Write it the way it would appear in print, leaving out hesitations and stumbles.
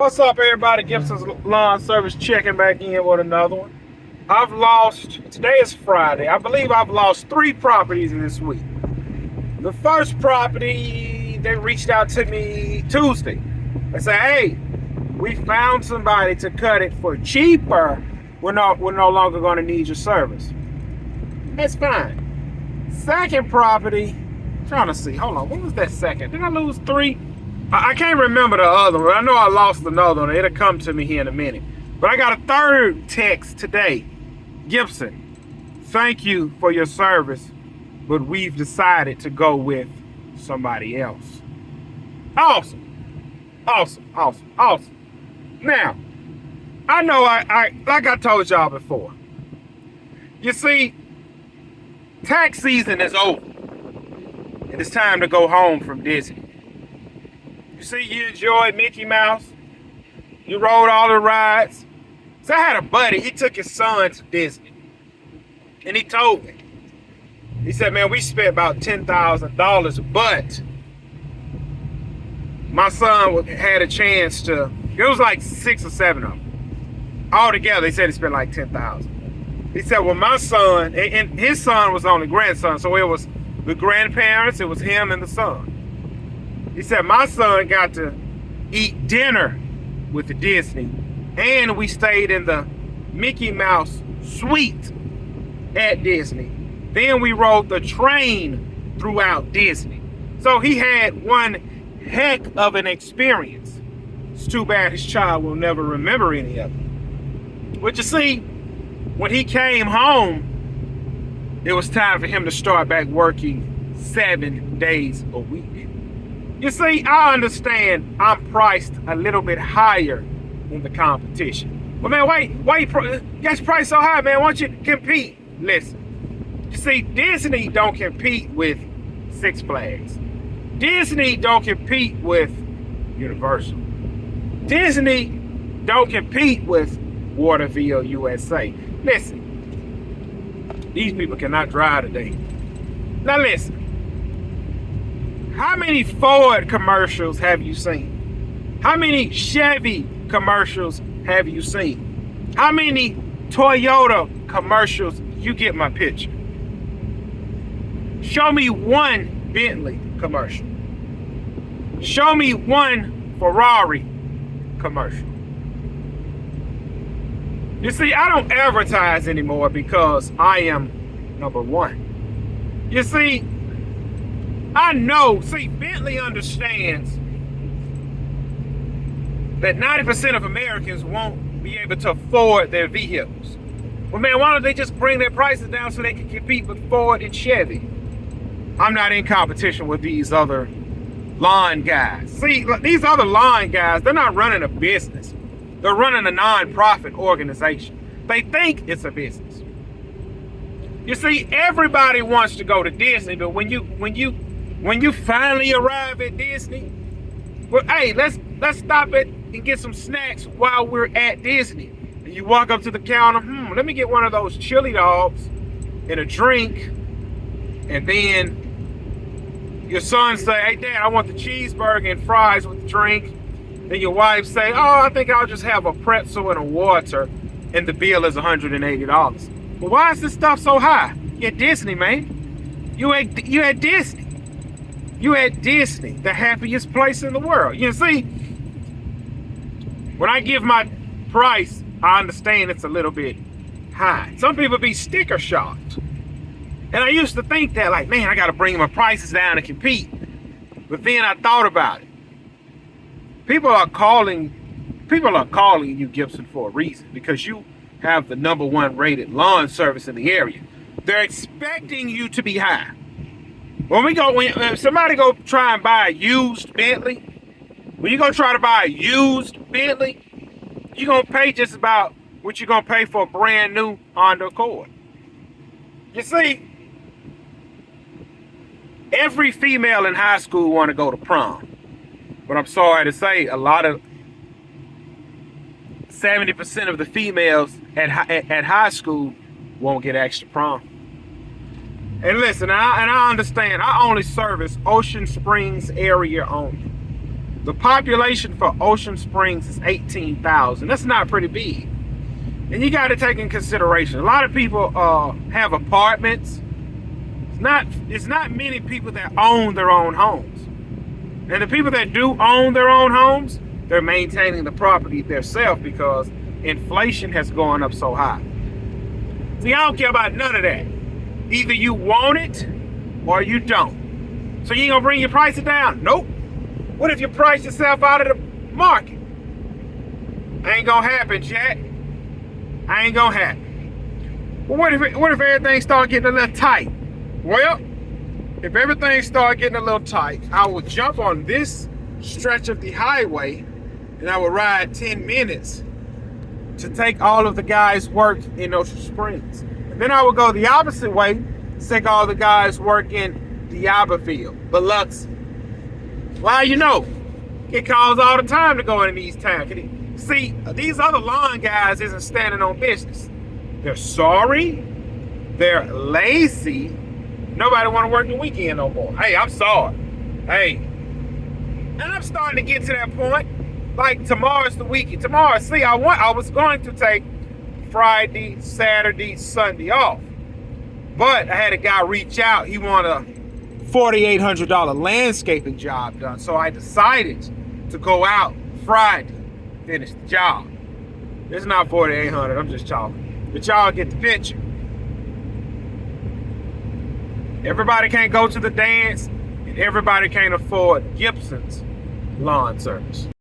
What's up, everybody? Gibson's Lawn Service checking back in with another one. Today is Friday. I believe I've lost 3 properties this week. The first property, they reached out to me Tuesday. They said, hey, we found somebody to cut it for cheaper. We're no longer going to need your service. That's fine. Second property, trying to see. Hold on, what was that second? Did I lose 3? I can't remember the other one. I know I lost another one. It'll come to me here in a minute. But I got a third text today. Gibson, thank you for your service, but we've decided to go with somebody else. Awesome. Now, I know I like I told y'all before. You see, tax season is over. And it's time to go home from Disney. You see, you enjoyed Mickey Mouse. You rode all the rides. So I had a buddy, he took his son to Disney. And he told me. He said, man, we spent about $10,000, but my son had a chance to, it was like 6 or 7 of them. Altogether, he said he spent like $10,000. He said, well, my son, and his son was the only grandson, so it was the grandparents, it was him and the son. He said, my son got to eat dinner with the Disney, and we stayed in the Mickey Mouse suite at Disney. Then we rode the train throughout Disney. So he had one heck of an experience. It's too bad his child will never remember any of it. But you see, when he came home, it was time for him to start back working 7 days a week. You see, I understand I'm priced a little bit higher than the competition. But man, why you guys price so high, man? Why don't you compete? Listen, you see, Disney don't compete with Six Flags. Disney don't compete with Universal. Disney don't compete with Waterville, USA. Listen, these people cannot drive today. Now listen. How many Ford commercials have you seen? How many Chevy commercials have you seen? How many Toyota commercials? You get my picture. Show me one Bentley commercial. Show me one Ferrari commercial. You see, I don't advertise anymore because I am number one. You see, I know, Bentley understands that 90% of Americans won't be able to afford their vehicles. Well, man, why don't they just bring their prices down so they can compete with Ford and Chevy? I'm not in competition with these other lawn guys. See, these other lawn guys, they're not running a business. They're running a non-profit organization. They think it's a business. You see, everybody wants to go to Disney, but when you finally arrive at Disney, well, hey, let's stop it and get some snacks while we're at Disney. And you walk up to the counter, let me get one of those chili dogs and a drink. And then your son say, hey, Dad, I want the cheeseburger and fries with the drink. Then your wife say, oh, I think I'll just have a pretzel and a water. And the bill is $180. But why is this stuff so high? You're at Disney, man. You at Disney. You at Disney, the happiest place in the world. You see, when I give my price, I understand it's a little bit high. Some people be sticker shocked. And I used to think that, like, man, I got to bring my prices down to compete. But then I thought about it. People are calling you Gibson for a reason, because you have the #1 rated lawn service in the area. They're expecting you to be high. When somebody go try and buy a used Bentley, when you go try to buy a used Bentley, you're going to pay just about what you're going to pay for a brand new Honda Accord. You see, every female in high school want to go to prom. But I'm sorry to say, 70% of the females at high school won't get asked to prom. And listen, I understand, I only service Ocean Springs area only. The population for Ocean Springs is 18,000. That's not pretty big. And you got to take in consideration, a lot of people have apartments. It's not many people that own their own homes. And the people that do own their own homes, they're maintaining the property themselves because inflation has gone up so high. See, I don't care about none of that. Either you want it or you don't. So you ain't gonna bring your prices down? Nope. What if you price yourself out of the market? Ain't gonna happen, Jack. Ain't gonna happen. Well, what if everything start getting a little tight? Well, if everything start getting a little tight, I will jump on this stretch of the highway and I will ride 10 minutes to take all of the guys' work in Ocean Springs. And then I will go the opposite way, take all the guys' work in D'Iberville, Biloxi. Well, you know, it calls all the time to go in these towns. See, these other lawn guys isn't standing on business. They're sorry. They're lazy. Nobody want to work the weekend no more. Hey, I'm sorry. Hey. And I'm starting to get to that point. Like, tomorrow's the weekend. Tomorrow, see, I was going to take Friday, Saturday, Sunday off. But I had a guy reach out. He wanted a $4,800 landscaping job done. So I decided to go out Friday, finish the job. It's not $4,800, I'm just talking. But y'all get the picture. Everybody can't go to the dance, and everybody can't afford Gibson's lawn service.